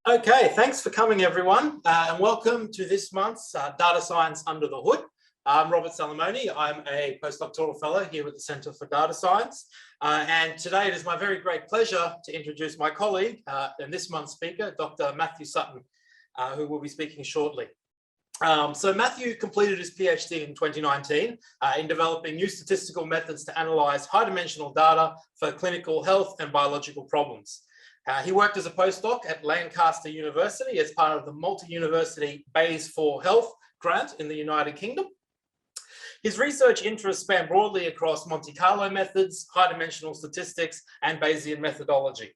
Okay, thanks for coming everyone, and welcome to this month's Data Science Under the Hood. I'm Robert Salamoni. I'm a postdoctoral fellow here at the Centre for Data Science. And today it is my very great pleasure to introduce my colleague and this month's speaker, Dr. Matthew Sutton, who will be speaking shortly. So Matthew completed his PhD in 2019 in developing new statistical methods to analyse high-dimensional data for clinical health and biological problems. He worked as a postdoc at Lancaster University as part of the multi-university Bayes for Health grant in the United Kingdom. His research interests span broadly across Monte Carlo methods, high-dimensional statistics, and Bayesian methodology.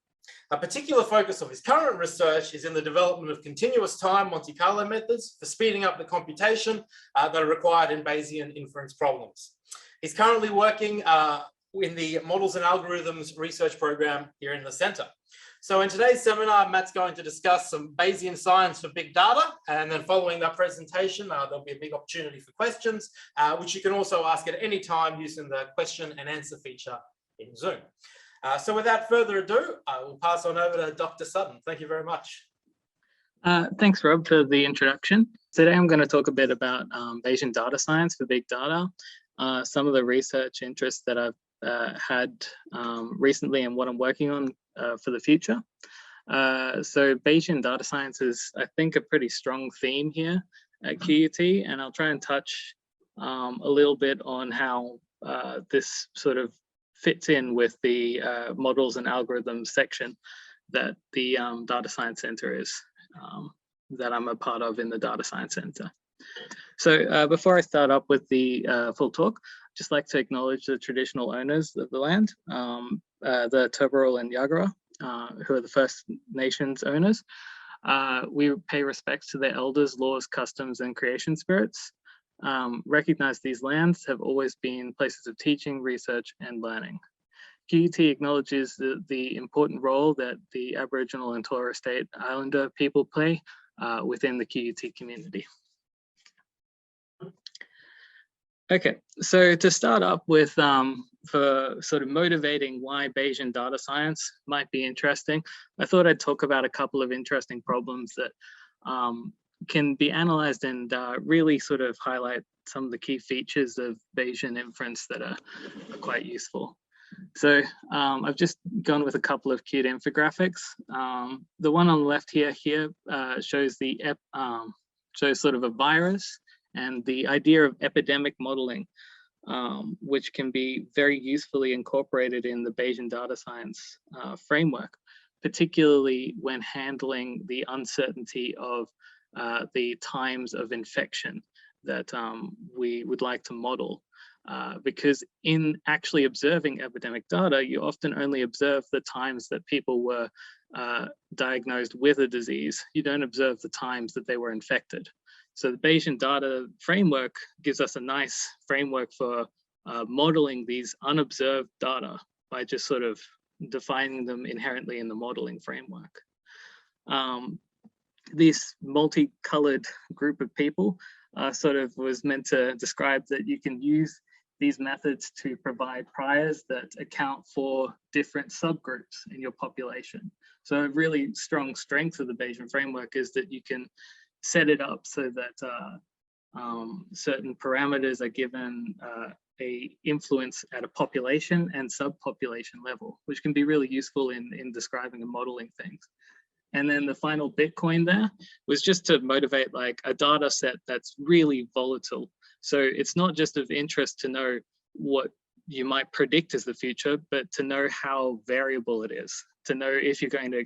A particular focus of his current research is in the development of continuous time Monte Carlo methods for speeding up the computation that are required in Bayesian inference problems. He's currently working in the Models and Algorithms research program here in the Centre. So in today's seminar, Matt's going to discuss some Bayesian science for big data, and then following that presentation, there'll be a big opportunity for questions, which you can also ask at any time using the question and answer feature in Zoom. So without further ado, I will pass on over to Dr. Sutton. Thank you very much. Thanks, Rob, for the introduction. Today I'm going to talk a bit about Bayesian data science for big data, some of the research interests that I've had recently and what I'm working on for the future. So Bayesian data science is, I think, a pretty strong theme here at QUT, and I'll try and touch a little bit on how this sort of fits in with the models and algorithms section that the Data Science Centre is, that I'm a part of in the Data Science Centre. So before I start up with the full talk, I'd just like to acknowledge the traditional owners of the land, the Turrbal and Yagara, who are the First Nations owners. We pay respects to their elders, laws, customs, and creation spirits. Recognize these lands have always been places of teaching, research, and learning. QUT acknowledges the important role that the Aboriginal and Torres Strait Islander people play within the QUT community. Okay, so to start up with, for sort of motivating why Bayesian data science might be interesting, I thought I'd talk about a couple of interesting problems that can be analyzed and really sort of highlight some of the key features of Bayesian inference that are quite useful. So I've just gone with a couple of cute infographics. The one on the left here shows shows sort of a virus and the idea of epidemic modeling, which can be very usefully incorporated in the Bayesian data science framework, particularly when handling the uncertainty of the times of infection that we would like to model. Because in actually observing epidemic data, you often only observe the times that people were diagnosed with a disease. You don't observe the times that they were infected. So the Bayesian data framework gives us a nice framework for modeling these unobserved data by just sort of defining them inherently in the modeling framework. This multicolored group of people sort of was meant to describe that you can use these methods to provide priors that account for different subgroups in your population. So a really strong strength of the Bayesian framework is that you can set it up so that certain parameters are given a influence at a population and subpopulation level, which can be really useful in describing and modeling things. And then the final Bitcoin there was just to motivate like a data set that's really volatile. So it's not just of interest to know what you might predict as the future, but to know how variable it is, to know if you're going to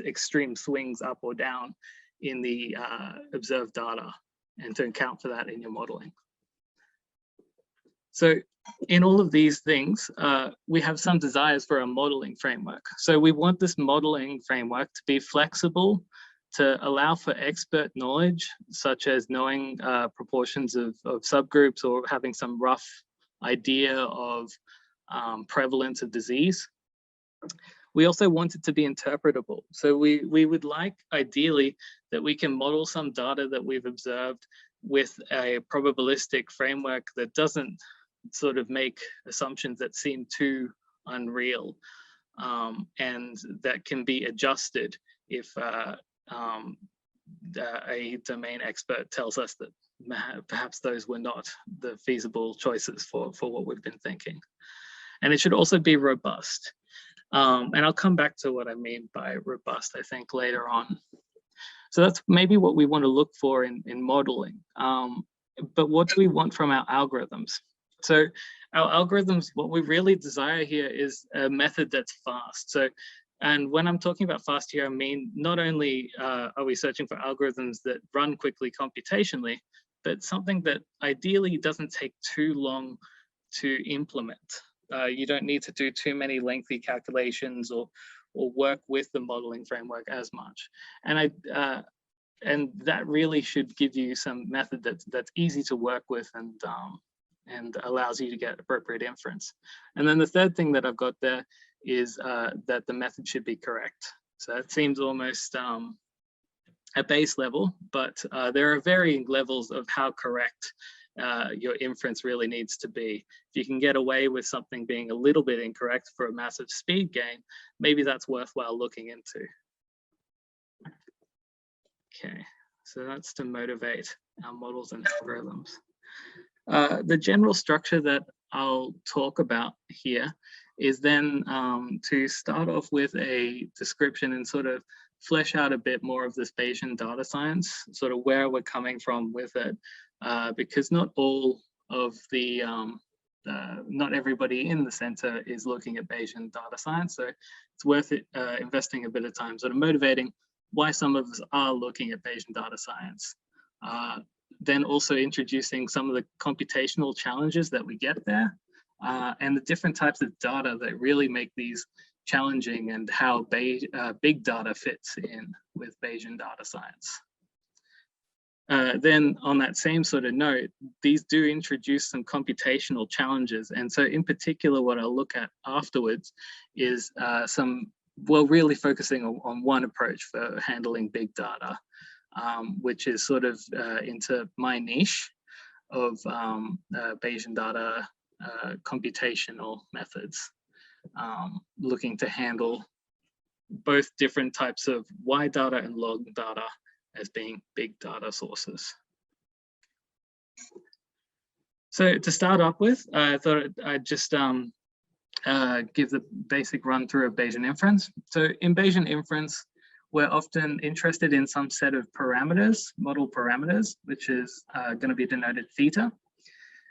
extreme swings up or down in the observed data, and to account for that in your modeling. So in all of these things, we have some desires for a modeling framework. So we want this modeling framework to be flexible, to allow for expert knowledge, such as knowing proportions of subgroups or having some rough idea of prevalence of disease. We also want it to be interpretable. So we would like, ideally, that we can model some data that we've observed with a probabilistic framework that doesn't sort of make assumptions that seem too unreal, and that can be adjusted if a domain expert tells us that perhaps those were not the feasible choices for what we've been thinking. And it should also be robust. And I'll come back to what I mean by robust, I think, later on. So that's maybe what we want to look for in modeling. But what do we want from our algorithms? So our algorithms, what we really desire here is a method that's fast. So, and when I'm talking about fast here, I mean, not only are we searching for algorithms that run quickly computationally, but something that ideally doesn't take too long to implement. You don't need to do too many lengthy calculations or work with the modeling framework as much. And that really should give you some method that's easy to work with and allows you to get appropriate inference. And then the third thing that I've got there is that the method should be correct. So it seems almost a base level, but there are varying levels of how correct your inference really needs to be. If you can get away with something being a little bit incorrect for a massive speed gain, maybe that's worthwhile looking into. Okay, so that's to motivate our models and algorithms. The general structure that I'll talk about here is then to start off with a description and sort of flesh out a bit more of this Bayesian data science, sort of where we're coming from with it, because not all of the, not everybody in the center is looking at Bayesian data science. So it's worth it, investing a bit of time sort of motivating why some of us are looking at Bayesian data science. Then also introducing some of the computational challenges that we get there, and the different types of data that really make these challenging and how big data fits in with Bayesian data science. Then on that same sort of note, these do introduce some computational challenges. And so in particular, what I'll look at afterwards is really focusing on one approach for handling big data, which is sort of into my niche of Bayesian data computational methods, looking to handle both different types of wide data and log data as being big data sources. So to start up with, I thought I'd just give the basic run through of Bayesian inference. So in Bayesian inference, we're often interested in some set of parameters, model parameters, which is going to be denoted theta.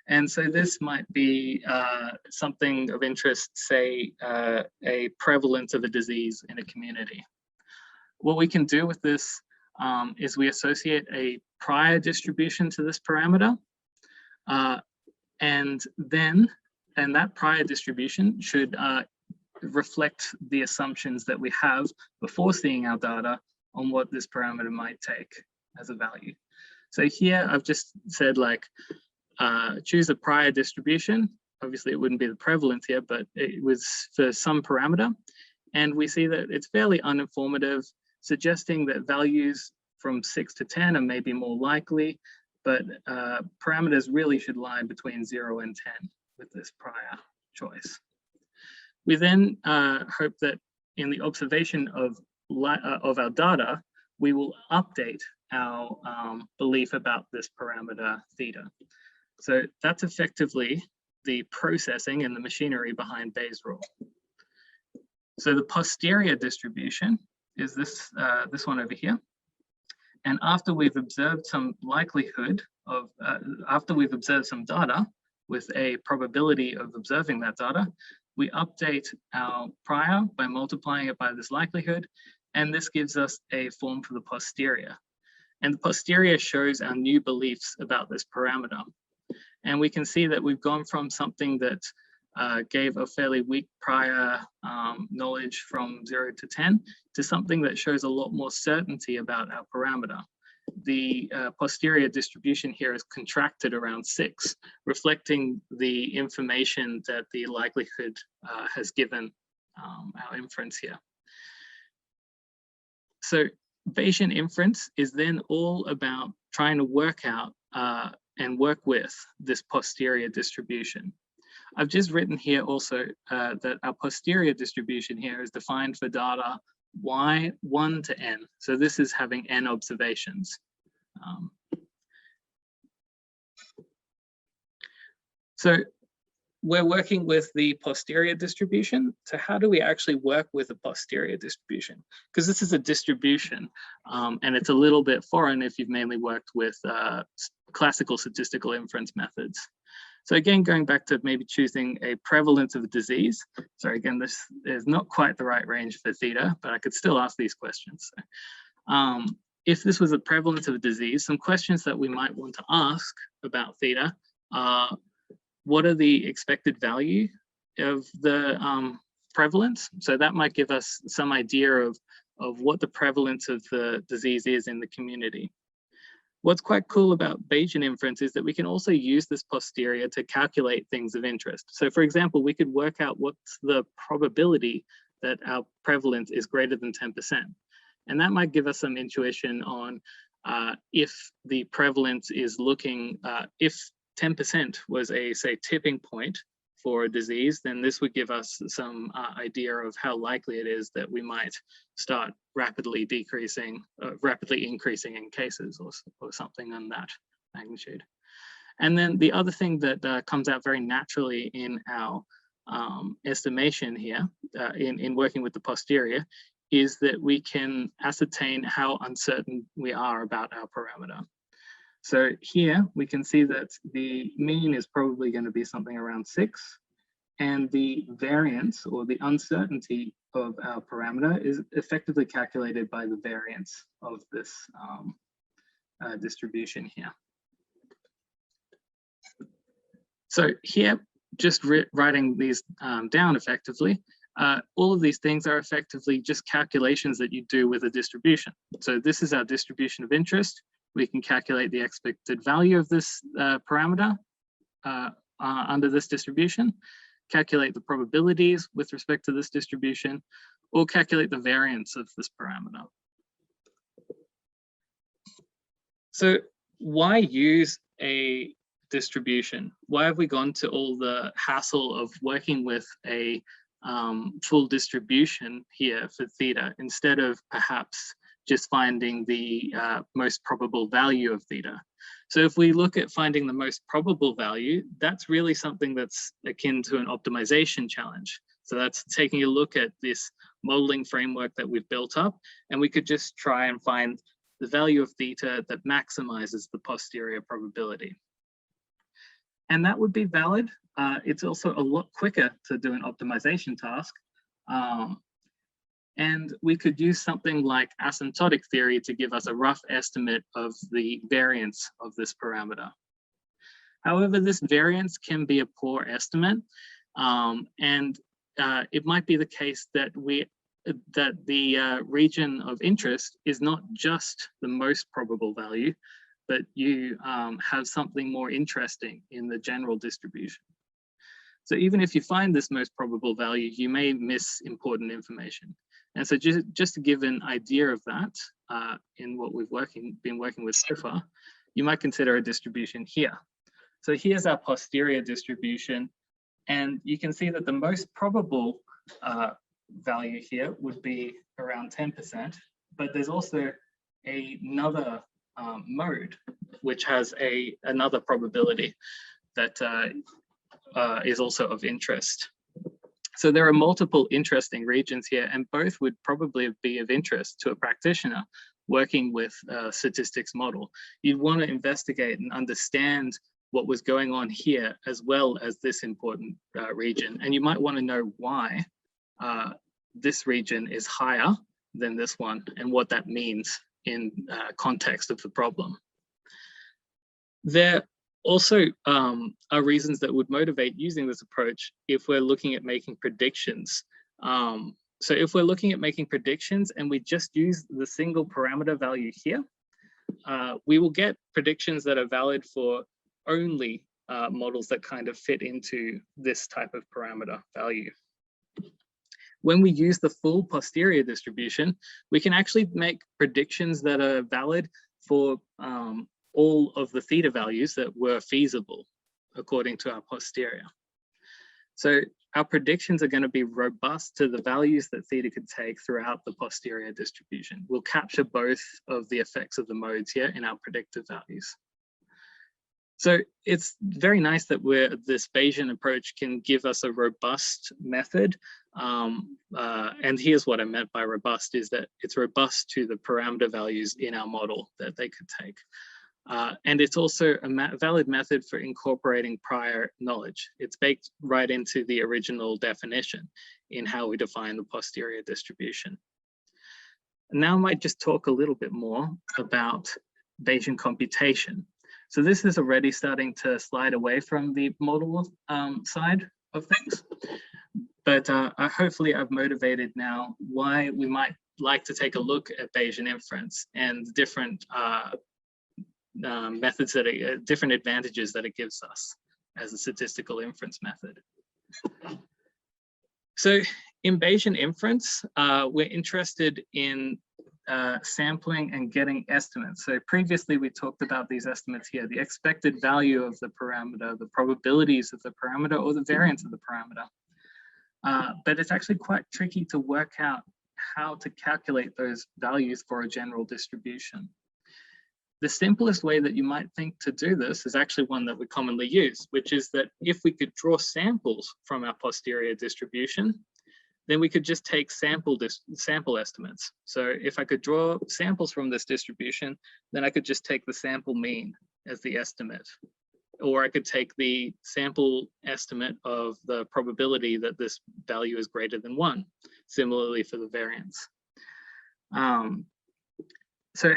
And so this might be something of interest, say a prevalence of a disease in a community. What we can do with this is we associate a prior distribution to this parameter, and that prior distribution should reflect the assumptions that we have before seeing our data on what this parameter might take as a value. So here I've just said like, choose a prior distribution. Obviously it wouldn't be the prevalence here, but it was for some parameter. And we see that it's fairly uninformative, suggesting that values from 6 to 10 are maybe more likely, but parameters really should lie between 0 and 10 with this prior choice. We then hope that in the observation of our data, we will update our belief about this parameter theta. So that's effectively the processing and the machinery behind Bayes' rule. So the posterior distribution is this one over here. And after we've observed some likelihood of, after we've observed some data with a probability of observing that data, we update our prior by multiplying it by this likelihood, and this gives us a form for the posterior. And the posterior shows our new beliefs about this parameter. And we can see that we've gone from something that gave a fairly weak prior knowledge from 0 to 10 to something that shows a lot more certainty about our parameter. The posterior distribution here is contracted around 6, reflecting the information that the likelihood has given our inference here. So Bayesian inference is then all about trying to work out and work with this posterior distribution. I've just written here also that our posterior distribution here is defined for data y1 to n. So this is having n observations. So we're working with the posterior distribution. So how do we actually work with a posterior distribution? Because this is a distribution and it's a little bit foreign if you've mainly worked with classical statistical inference methods. So again, going back to maybe choosing a prevalence of a disease. So again, this is not quite the right range for theta, but I could still ask these questions. So, if this was a prevalence of a disease, some questions that we might want to ask about theta are, what are the expected value of the prevalence? So that might give us some idea of what the prevalence of the disease is in the community. What's quite cool about Bayesian inference is that we can also use this posterior to calculate things of interest. So for example, we could work out what's the probability that our prevalence is greater than 10%. And that might give us some intuition on if the prevalence is looking, if 10% was a, say, tipping point for a disease, then this would give us some idea of how likely it is that we might start rapidly increasing in cases or something on that magnitude. And then the other thing that comes out very naturally in our estimation here, in working with the posterior, is that we can ascertain how uncertain we are about our parameter. So here we can see that the mean is probably going to be something around 6, and the variance or the uncertainty of our parameter is effectively calculated by the variance of this distribution here. So here, just writing these down effectively, all of these things are effectively just calculations that you do with a distribution. So this is our distribution of interest. We can calculate the expected value of this parameter under this distribution, calculate the probabilities with respect to this distribution, or calculate the variance of this parameter. So why use a distribution? Why have we gone to all the hassle of working with a full distribution here for theta instead of perhaps just finding the most probable value of theta? So if we look at finding the most probable value, that's really something that's akin to an optimization challenge. So that's taking a look at this modeling framework that we've built up, and we could just try and find the value of theta that maximizes the posterior probability. And that would be valid. It's also a lot quicker to do an optimization task. And we could use something like asymptotic theory to give us a rough estimate of the variance of this parameter. However, this variance can be a poor estimate, and it might be the case that the region of interest is not just the most probable value, but you have something more interesting in the general distribution. So even if you find this most probable value, you may miss important information. And so just to give an idea of that in what we've been working with so far, you might consider a distribution here. So here's our posterior distribution, and you can see that the most probable value here would be around 10%, but there's also another mode which has another probability that is also of interest. So there are multiple interesting regions here, and both would probably be of interest to a practitioner working with a statistics model. You'd want to investigate and understand what was going on here as well as this important region. And you might want to know why this region is higher than this one and what that means in context of the problem. There also are reasons that would motivate using this approach if we're looking at making predictions. So if we're looking at making predictions and we just use the single parameter value here, we will get predictions that are valid for only models that kind of fit into this type of parameter value. When we use the full posterior distribution, we can actually make predictions that are valid for all of the theta values that were feasible according to our posterior. So our predictions are going to be robust to the values that theta could take throughout the posterior distribution. We'll capture both of the effects of the modes here in our predictive values. So it's very nice that this Bayesian approach can give us a robust method. And here's what I meant by robust, is that it's robust to the parameter values in our model that they could take. And it's also a valid method for incorporating prior knowledge. It's baked right into the original definition in how we define the posterior distribution. And now I might just talk a little bit more about Bayesian computation. So this is already starting to slide away from the model side of things, but hopefully I've motivated now why we might like to take a look at Bayesian inference and different methods that different advantages that it gives us as a statistical inference method. So in Bayesian inference, we're interested in sampling and getting estimates. So previously we talked about these estimates here, the expected value of the parameter, the probabilities of the parameter, or the variance of the parameter. But it's actually quite tricky to work out how to calculate those values for a general distribution. The simplest way that you might think to do this is actually one that we commonly use, which is that if we could draw samples from our posterior distribution, then we could just take sample estimates. So if I could draw samples from this distribution, then I could just take the sample mean as the estimate. Or I could take the sample estimate of the probability that this value is greater than 1, similarly for the variance. So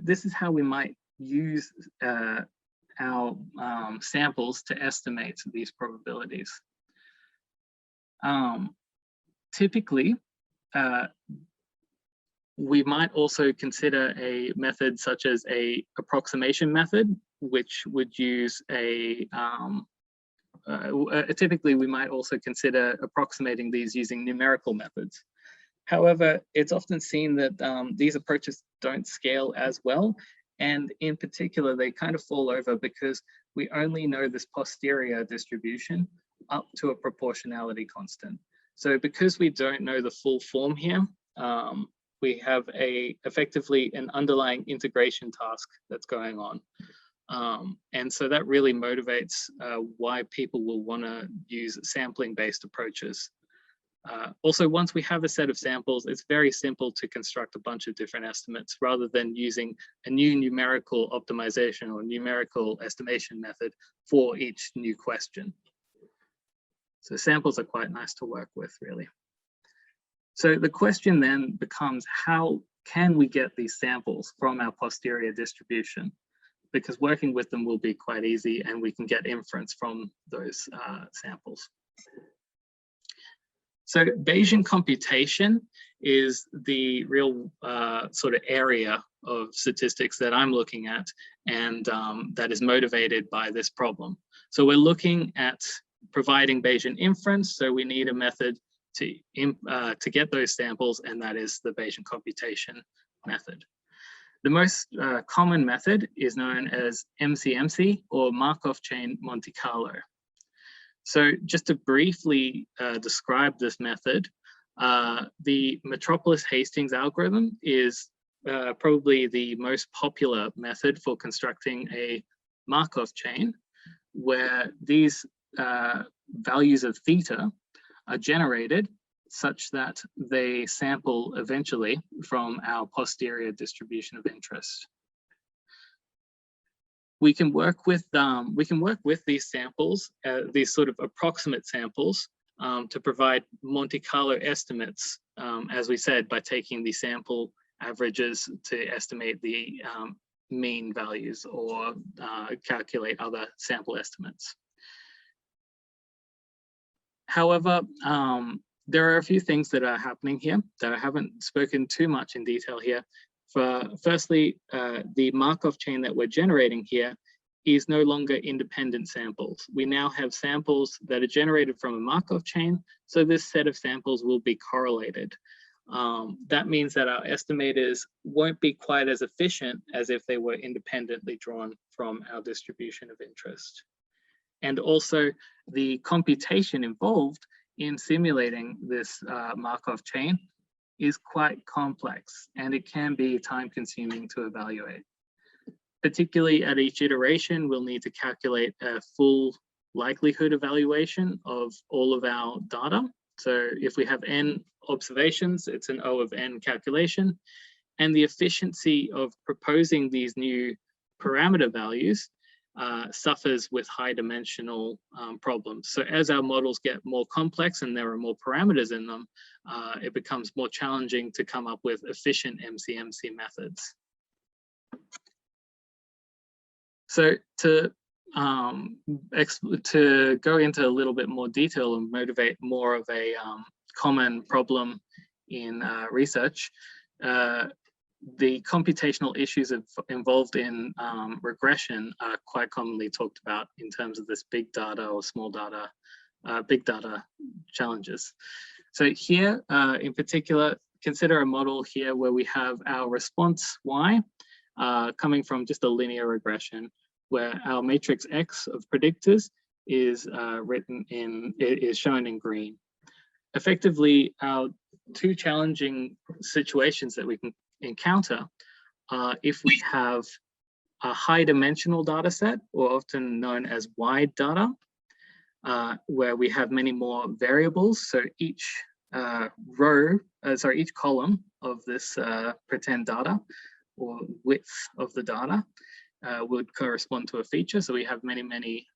this is how we might use our samples to estimate these probabilities. Typically, we might also consider a method such as a approximation method, which would use typically we might also consider approximating these using numerical methods. However, it's often seen that these approaches don't scale as well. And in particular, they kind of fall over because we only know this posterior distribution up to a proportionality constant. So because we don't know the full form here, we have effectively an underlying integration task that's going on. And so that really motivates why people will want to use sampling-based approaches. Also, once we have a set of samples, it's very simple to construct a bunch of different estimates rather than using a new numerical optimization or numerical estimation method for each new question. So samples are quite nice to work with, really. So the question then becomes, how can we get these samples from our posterior distribution? Because working with them will be quite easy and we can get inference from those samples. So Bayesian computation is the real sort of area of statistics that I'm looking at, and that is motivated by this problem. So we're looking at providing Bayesian inference, so we need a method to get those samples, and that is the Bayesian computation method. The most common method is known as MCMC, or Markov chain Monte Carlo. So just to briefly describe this method, the Metropolis-Hastings algorithm is probably the most popular method for constructing a Markov chain, where these values of theta are generated such that they sample eventually from our posterior distribution of interest. We can work with these samples, these sort of approximate samples, to provide Monte Carlo estimates, as we said, by taking the sample averages to estimate the mean values or calculate other sample estimates. However, there are a few things that are happening here that I haven't spoken too much in detail here. Firstly, the Markov chain that we're generating here is no longer independent samples. We now have samples that are generated from a Markov chain, so this set of samples will be correlated. That means that our estimators won't be quite as efficient as if they were independently drawn from our distribution of interest. And also the computation involved in simulating this Markov chain is quite complex, and it can be time consuming to evaluate. Particularly at each iteration, we'll need to calculate a full likelihood evaluation of all of our data. So if we have n observations, it's an O of n calculation, and the efficiency of proposing these new parameter values suffers with high dimensional problems. So as our models get more complex and there are more parameters in them, it becomes more challenging to come up with efficient MCMC methods. So to go into a little bit more detail and motivate more of a common problem in research, the computational issues involved in regression are quite commonly talked about in terms of this big data or small data, big data challenges. So here, in particular, consider a model here where we have our response Y coming from just a linear regression, where our matrix X of predictors is shown in green. Effectively, our two challenging situations that we can encounter if we have a high dimensional data set, or often known as wide data, where we have many more variables. So each each column of this pretend data, or width of the data, would correspond to a feature. So we have many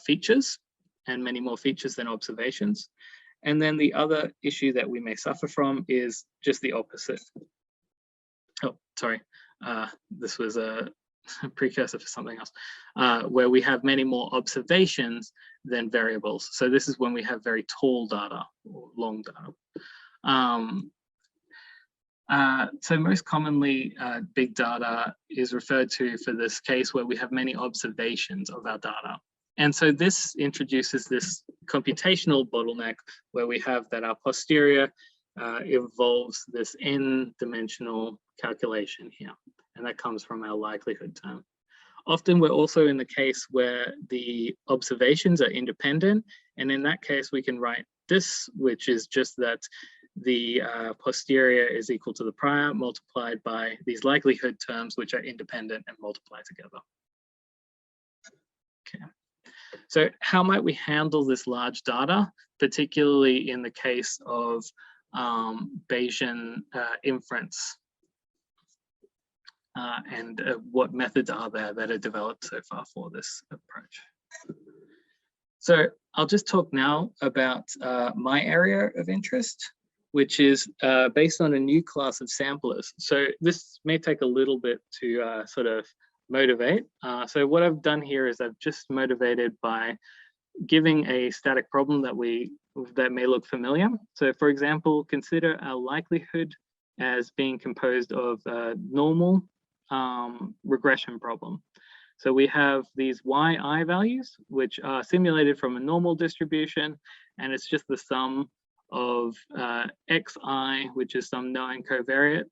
features, and many more features than observations. And then the other issue that we may suffer from is just the opposite. Oh, sorry, this was a precursor for something else, where we have many more observations than variables. So this is when we have very tall data or long data. So most commonly, big data is referred to for this case where we have many observations of our data. And so this introduces this computational bottleneck where we have that our posterior involves this n-dimensional calculation here, and that comes from our likelihood term. Often we're also in the case where the observations are independent, and in that case we can write this, which is just that the posterior is equal to the prior multiplied by these likelihood terms, which are independent and multiply together. Okay. So how might we handle this large data, particularly in the case of Bayesian inference? And what methods are there that are developed so far for this approach? So I'll just talk now about my area of interest, which is based on a new class of samplers. So this may take a little bit to sort of motivate. So what I've done here is I've just motivated by giving a static problem that may look familiar. So for example, consider our likelihood as being composed of a normal regression problem. So we have these yi values, which are simulated from a normal distribution, and it's just the sum of xi, which is some known covariate,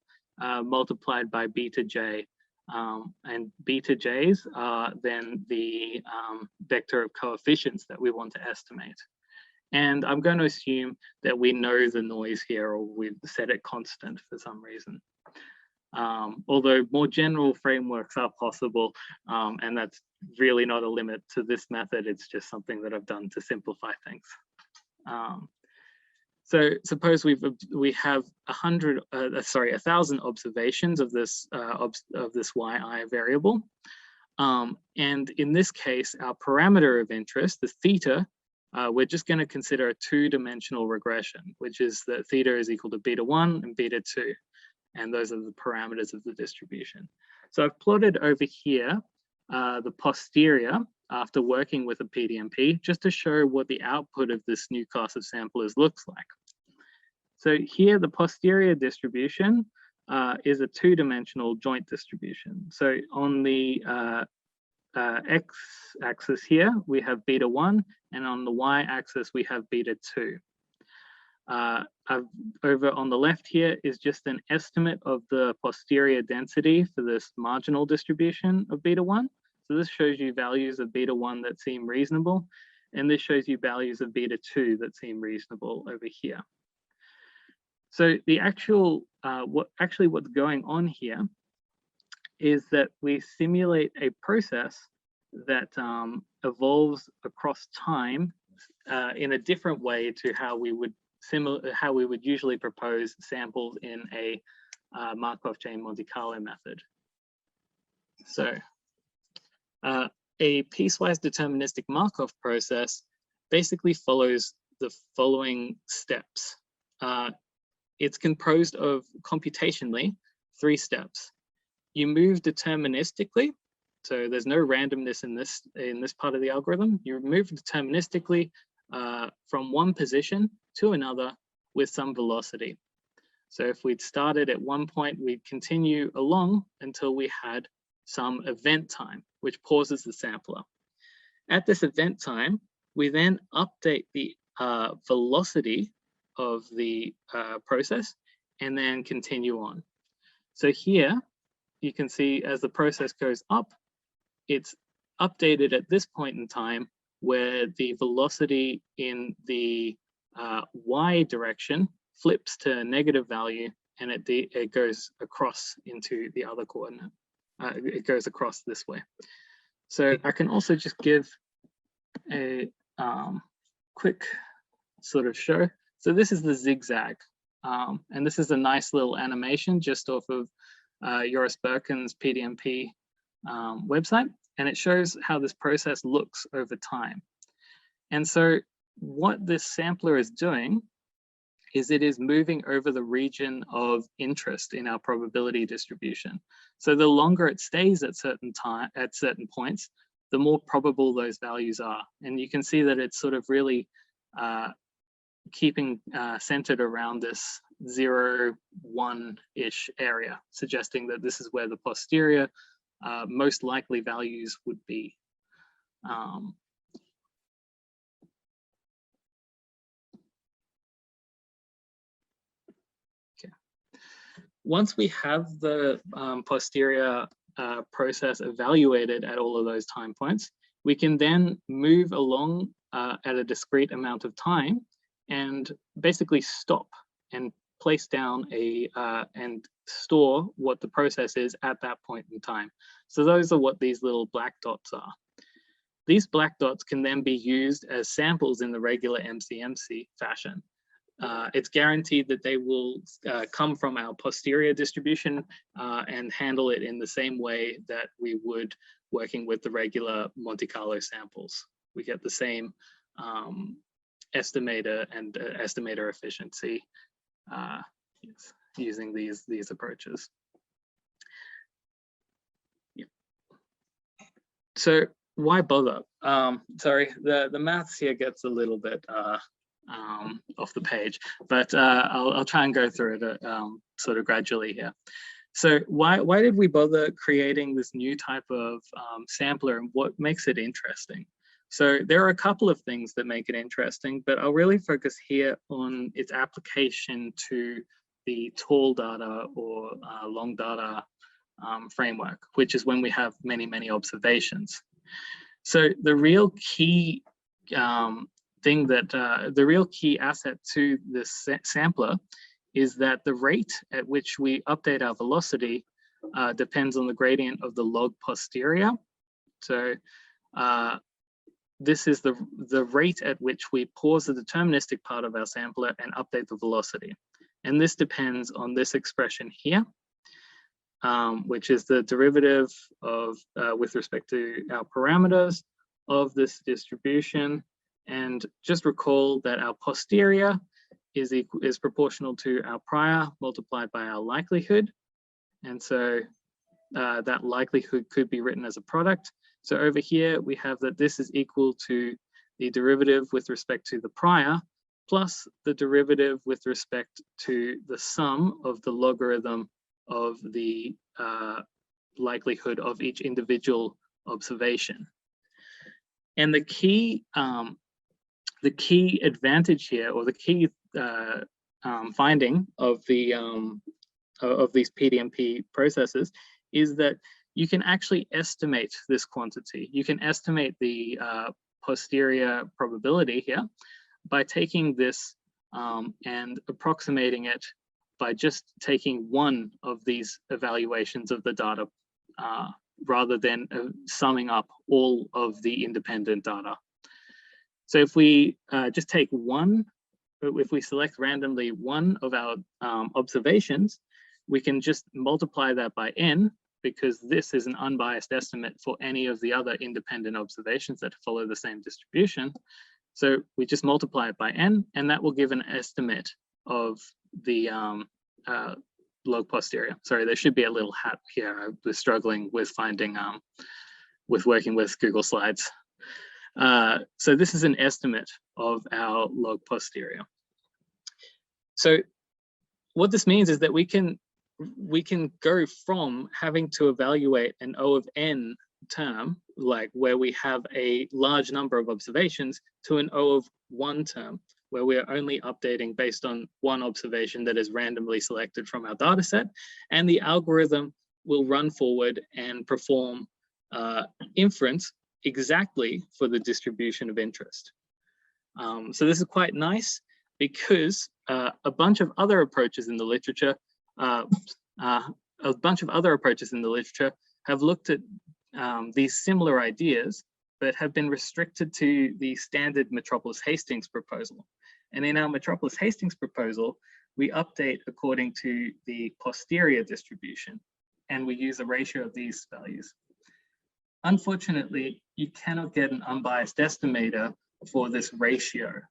multiplied by beta j. And beta j's are then the vector of coefficients that we want to estimate. And I'm going to assume that we know the noise here, or we've set it constant for some reason. Although more general frameworks are possible, and that's really not a limit to this method. It's just something that I've done to simplify things. So suppose we have 1,000 observations of this yi variable, and in this case, our parameter of interest, the theta, we're just going to consider a two-dimensional regression, which is that theta is equal to beta 1 and beta 2, and those are the parameters of the distribution. So I've plotted over here the posterior after working with a PDMP, just to show what the output of this new class of samplers looks like. So here, the posterior distribution is a two-dimensional joint distribution. So on the x-axis here, we have beta 1, and on the y-axis, we have beta 2. Over on the left here is just an estimate of the posterior density for this marginal distribution of beta 1. So this shows you values of beta-1 that seem reasonable, and this shows you values of beta-2 that seem reasonable over here. So the actual, what's going on here is that we simulate a process that evolves across time in a different way to how we would usually propose samples in a Markov chain Monte Carlo method. So a piecewise deterministic Markov process basically follows the following steps. It's composed of computationally 3 steps. You move deterministically, so there's no randomness in this part of the algorithm. You move deterministically from one position to another with some velocity. So if we'd started at one point, we'd continue along until we had some event time, which pauses the sampler. At this event time, we then update the velocity of the process and then continue on. So here you can see as the process goes up, it's updated at this point in time where the velocity in the y direction flips to a negative value, and it goes across into the other coordinate. It goes across this way. So I can also just give a quick sort of show. So this is the zigzag, and this is a nice little animation just off of Joris Birken's PDMP website, and it shows how this process looks over time. And so what this sampler is doing is it is moving over the region of interest in our probability distribution. So the longer it stays at certain points, the more probable those values are. And you can see that it's sort of really keeping centered around this 0, 1-ish area, suggesting that this is where the posterior most likely values would be. Okay. Once we have the posterior process evaluated at all of those time points, we can then move along at a discrete amount of time and basically stop and place down and store what the process is at that point in time. So those are what these little black dots are. These black dots can then be used as samples in the regular MCMC fashion. It's guaranteed that they will come from our posterior distribution and handle it in the same way that we would working with the regular Monte Carlo samples. We get the same estimator and estimator efficiency using these approaches. Yeah. So why bother? Sorry, the maths here gets a little bit off the page, but I'll try and go through it sort of gradually here. So why did we bother creating this new type of sampler, and what makes it interesting? So there are a couple of things that make it interesting, but I'll really focus here on its application to the tall data or long data framework, which is when we have many, many observations. So the real key the real key asset to this sampler is that the rate at which we update our velocity depends on the gradient of the log posterior. So this is the rate at which we pause the deterministic part of our sampler and update the velocity. And this depends on this expression here, which is the derivative of, with respect to our parameters of this distribution. And just recall that our posterior is proportional to our prior multiplied by our likelihood. And so that likelihood could be written as a product. So over here, we have that this is equal to the derivative with respect to the prior plus the derivative with respect to the sum of the logarithm of the likelihood of each individual observation. And the key advantage here, or the key finding of these PDMP processes, is that you can actually estimate this quantity. You can estimate the posterior probability here by taking this and approximating it by just taking one of these evaluations of the data rather than summing up all of the independent data. So if we just take one, if we select randomly one of our observations, we can just multiply that by n, because this is an unbiased estimate for any of the other independent observations that follow the same distribution. So we just multiply it by n, and that will give an estimate of the log posterior. Sorry, there should be a little hat here. I was struggling with finding, with working with Google Slides. So this is an estimate of our log posterior. So what this means is that we can go from having to evaluate an O of n term, like where we have a large number of observations, to an O of 1 term, where we are only updating based on one observation that is randomly selected from our data set, and the algorithm will run forward and perform inference exactly for the distribution of interest. So this is quite nice, because a bunch of other approaches in the literature, have looked at these similar ideas, but have been restricted to the standard Metropolis-Hastings proposal. And in our Metropolis-Hastings proposal, we update according to the posterior distribution, and we use a ratio of these values. Unfortunately, you cannot get an unbiased estimator for this ratio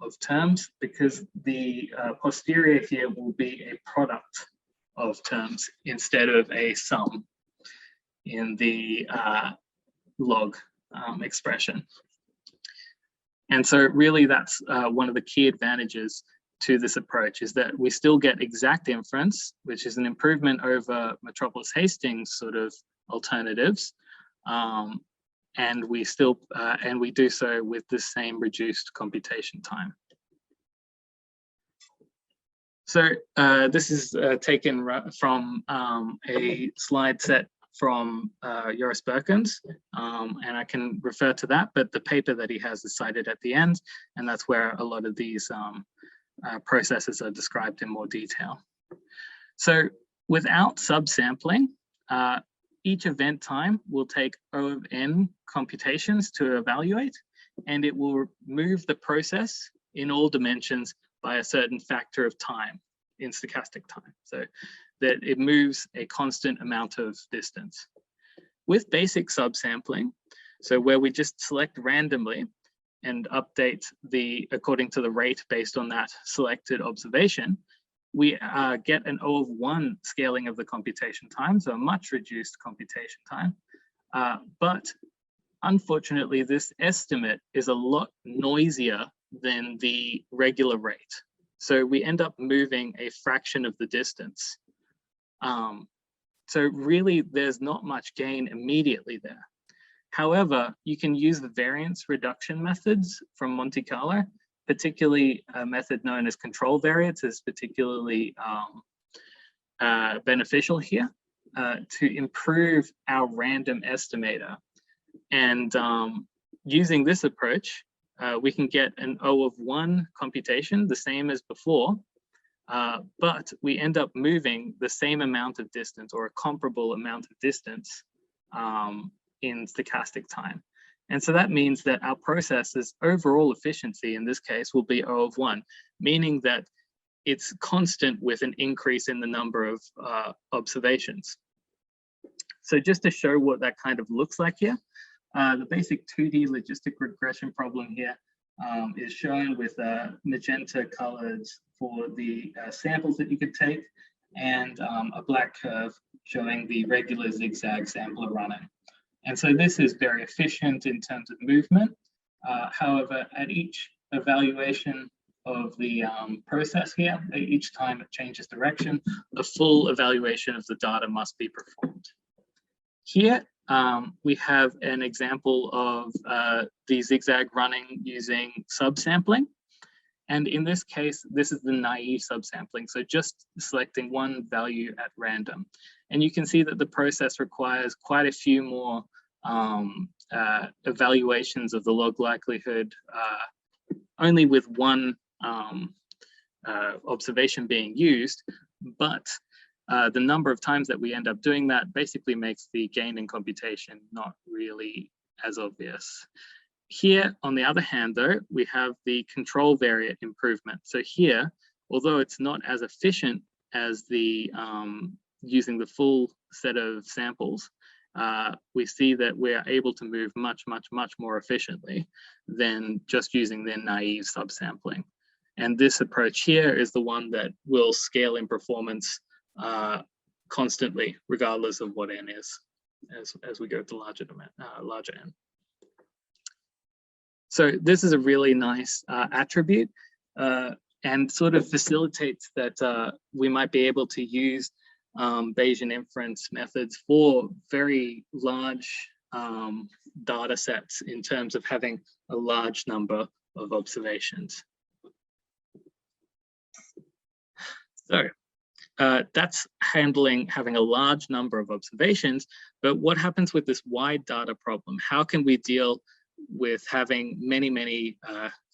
of terms, because the posterior here will be a product of terms instead of a sum in the log expression. And so really that's one of the key advantages to this approach, is that we still get exact inference, which is an improvement over Metropolis-Hastings sort of alternatives. And we still, and we do so with the same reduced computation time. So this is taken from a slide set from Joris Berkens, and I can refer to that, but the paper that he has is cited at the end, and that's where a lot of these processes are described in more detail. So without subsampling, each event time will take O of n computations to evaluate, and it will move the process in all dimensions by a certain factor of time in stochastic time, so that it moves a constant amount of distance. With basic subsampling, so where we just select randomly and update according to the rate based on that selected observation, we get an O of 1 scaling of the computation time, so a much reduced computation time. But unfortunately, this estimate is a lot noisier than the regular rate. So we end up moving a fraction of the distance. So really, there's not much gain immediately there. However, you can use the variance reduction methods from Monte Carlo, particularly a method known as control variance is particularly beneficial here to improve our random estimator. And using this approach, we can get an O of 1 computation, the same as before, but we end up moving the same amount of distance, or a comparable amount of distance in stochastic time. And so that means that our process's overall efficiency in this case will be O of 1, meaning that it's constant with an increase in the number of observations. So just to show what that kind of looks like here, the basic 2D logistic regression problem here is shown with magenta colors for the samples that you could take, and a black curve showing the regular zigzag sampler running. And so this is very efficient in terms of movement. However, at each evaluation of the process here, each time it changes direction, a full evaluation of the data must be performed. Here, we have an example of the zigzag running using subsampling. And in this case, this is the naive subsampling. So just selecting one value at random. And you can see that the process requires quite a few more evaluations of the log likelihood, only with one observation being used, but the number of times that we end up doing that basically makes the gain in computation not really as obvious. Here, on the other hand, though, we have the control variate improvement. So here, although it's not as efficient as the using the full set of samples, we see that we're able to move much more efficiently than just using their naive subsampling. And this approach here is the one that will scale in performance constantly, regardless of what n is, as we go to larger n. So this is a really nice attribute and sort of facilitates that we might be able to use Bayesian inference methods for very large data sets in terms of having a large number of observations. So that's having a large number of observations, but what happens with this wide data problem? How can we deal with having many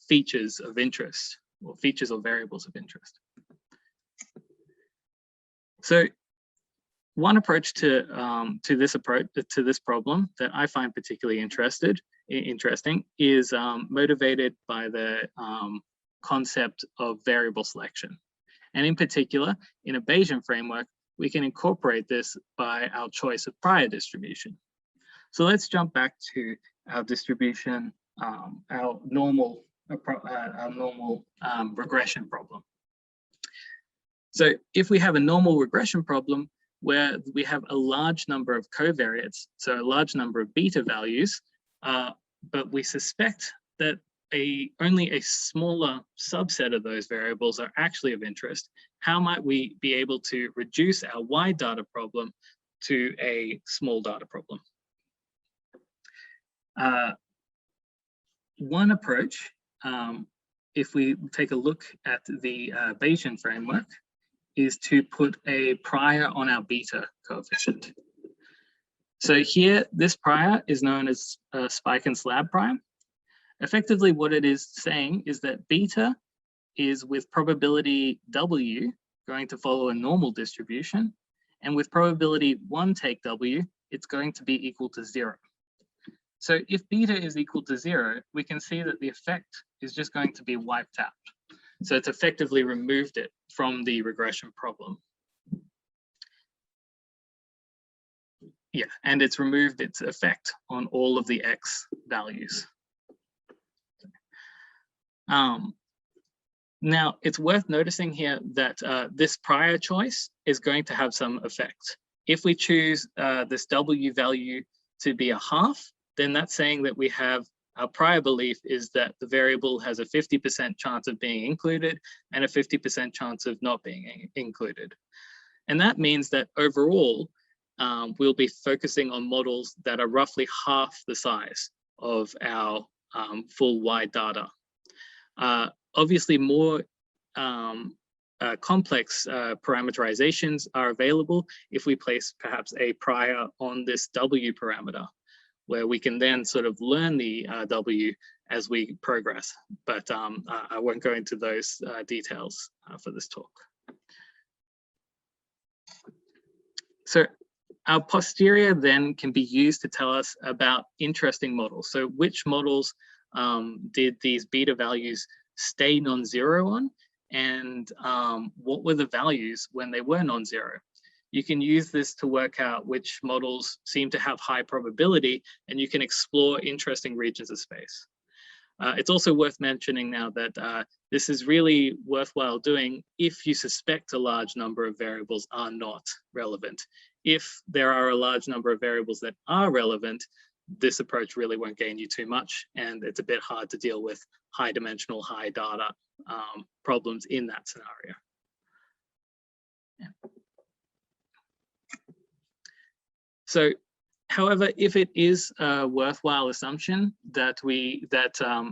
features of interest, or features or variables of interest? So one approach to this problem that I find particularly interesting is motivated by the concept of variable selection. And in particular, in a Bayesian framework, we can incorporate this by our choice of prior distribution. So let's jump back to our distribution, our normal regression problem. So if we have a normal regression problem where we have a large number of covariates, so a large number of beta values, but we suspect that only a smaller subset of those variables are actually of interest, how might we be able to reduce our wide data problem to a small data problem? One approach, if we take a look at the Bayesian framework, is to put a prior on our beta coefficient. So here, this prior is known as spike and slab prior. Effectively, what it is saying is that beta is with probability W going to follow a normal distribution, and with probability 1 take W, it's going to be equal to 0. So if beta is equal to 0, we can see that the effect is just going to be wiped out. So it's effectively removed it from the regression problem. Yeah, and it's removed its effect on all of the X values. Now, it's worth noticing here that this prior choice is going to have some effect. If we choose this W value to be 1/2, then that's saying that we have our prior belief is that the variable has a 50% chance of being included and a 50% chance of not being included. And that means that overall, we'll be focusing on models that are roughly 1/2 the size of our full wide data. Obviously, more complex parameterizations are available if we place perhaps a prior on this W parameter, where we can then sort of learn the W as we progress. But I won't go into those details for this talk. So our posterior then can be used to tell us about interesting models. So which models did these beta values stay non-zero on, and what were the values when they were non-zero? You can use this to work out which models seem to have high probability, and you can explore interesting regions of space. It's also worth mentioning now that this is really worthwhile doing if you suspect a large number of variables are not relevant. If there are a large number of variables that are relevant, this approach really won't gain you too much, and it's a bit hard to deal with high dimensional, high data problems in that scenario. Yeah. So However, if it is a worthwhile assumption that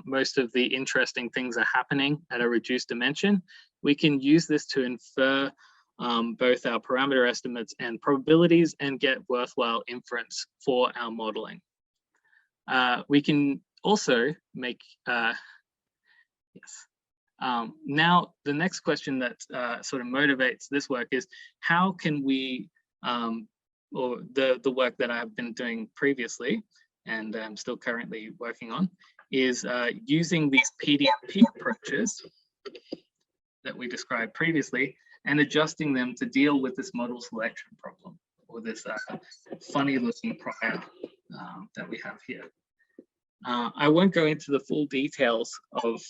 most of the interesting things are happening at a reduced dimension, we can use this to infer both our parameter estimates and probabilities and get worthwhile inference for our modeling. We can also make, now the next question that sort of motivates this work is how can we, or the work that I've been doing previously and I'm still currently working on, is using these PDMP approaches that we described previously and adjusting them to deal with this model selection problem, or this funny looking prior that we have here. I won't go into the full details of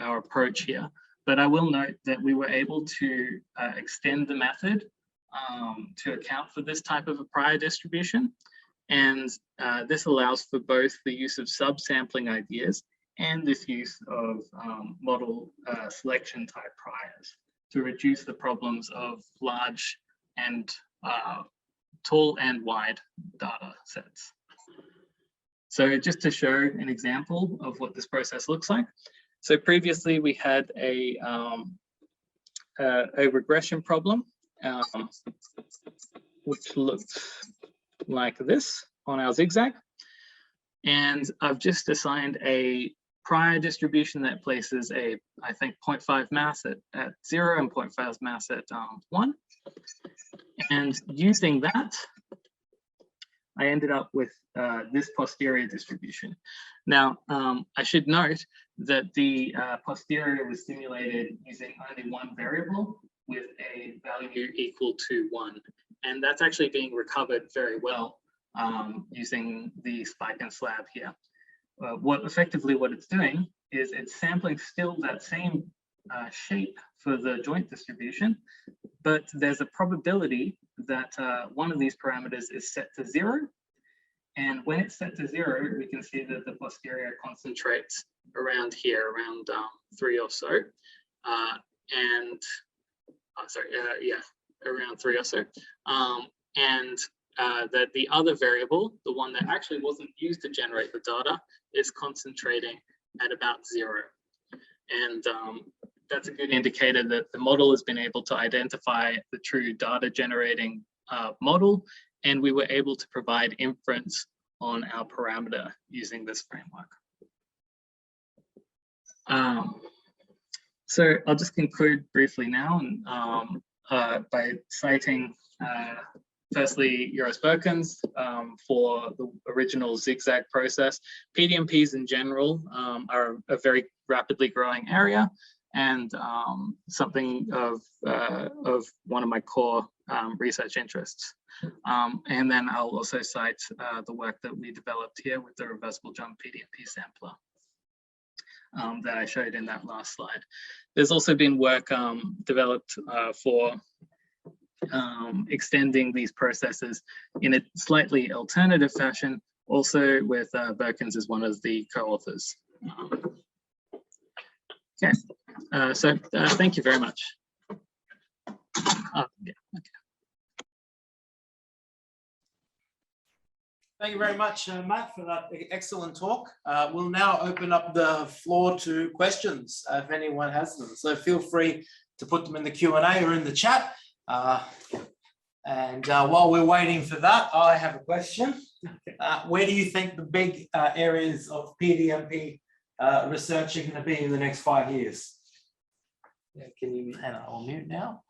our approach here, but I will note that we were able to extend the method to account for this type of a prior distribution. And this allows for both the use of subsampling ideas and this use of model selection type priors to reduce the problems of large and tall and wide data sets. So just to show an example of what this process looks like. So previously we had a regression problem, which looked like this on our zigzag. And I've just assigned a prior distribution that places a, I think, 0.5 mass at 0 and 0.5 mass at 1. And using that, I ended up with this posterior distribution. Now, I should note that the posterior was simulated using only one variable with a value equal to 1. And that's actually being recovered very well using the spike and slab here. Effectively what it's doing is it's sampling still that same shape for the joint distribution, but there's a probability that one of these parameters is set to 0. And when it's set to 0, we can see that the posterior concentrates around here, around 3 or so. Around 3 or so. That the other variable, the one that actually wasn't used to generate the data, is concentrating at about 0. And that's a good indicator that the model has been able to identify the true data generating model, and we were able to provide inference on our parameter using this framework. So I'll just conclude briefly now by citing firstly, Perkins for the original zigzag process. PDMPs in general are a very rapidly growing area and something of one of my core research interests. And then I'll also cite the work that we developed here with the reversible jump PDMP sampler that I showed in that last slide. There's also been work developed for extending these processes in a slightly alternative fashion, also with Perkins as one of the co-authors. Okay, so thank you very much. Yeah, okay. Thank you very much, Matt, for that excellent talk. We'll now open up the floor to questions if anyone has them. So feel free to put them in the Q&A or in the chat. While we're waiting for that, I have a question. Where do you think the big areas of PDMP research are going to be in the next 5 years? Yeah, can you, and I'll mute now.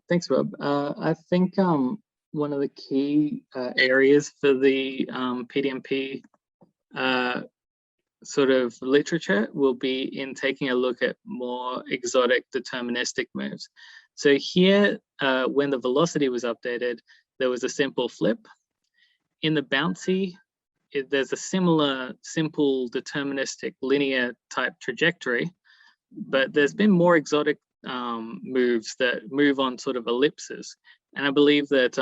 Thanks, Rob. I think one of the key areas for the PDMP sort of literature will be in taking a look at more exotic deterministic moves. So here, when the velocity was updated, there was a simple flip. In the bouncy, there's a similar simple deterministic linear type trajectory, but there's been more exotic moves that move on sort of ellipses. And I believe that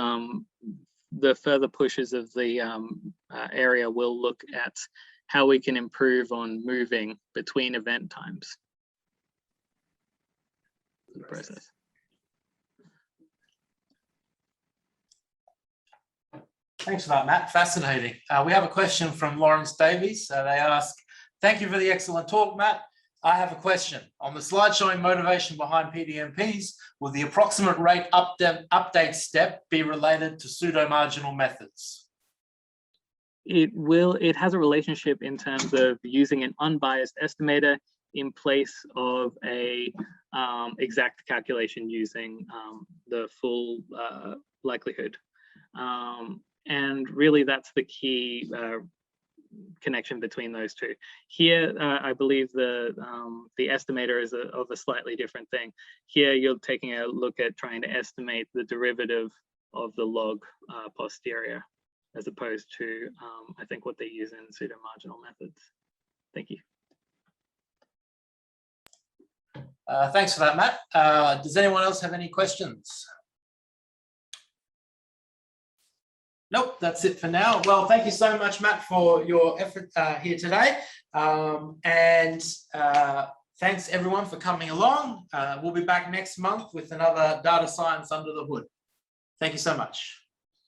the further pushes of the area will look at how we can improve on moving between event times. The process. Thanks for that, Matt. Fascinating. We have a question from Lawrence Davies. They ask, thank you for the excellent talk, Matt. I have a question. On the slide showing motivation behind PDMPs, will the approximate rate update step be related to pseudo-marginal methods? It will. It has a relationship in terms of using an unbiased estimator in place of a exact calculation using the full likelihood. And really that's the key connection between those two. Here, I believe the estimator is of a slightly different thing. Here, you're taking a look at trying to estimate the derivative of the log posterior, as opposed to, I think, what they use in pseudo-marginal methods. Thank you. Thanks for that, Matt. Does anyone else have any questions? Nope, that's it for now. Well, thank you so much, Matt, for your effort here today. Thanks everyone for coming along. We'll be back next month with another Data Science Under the Hood. Thank you so much.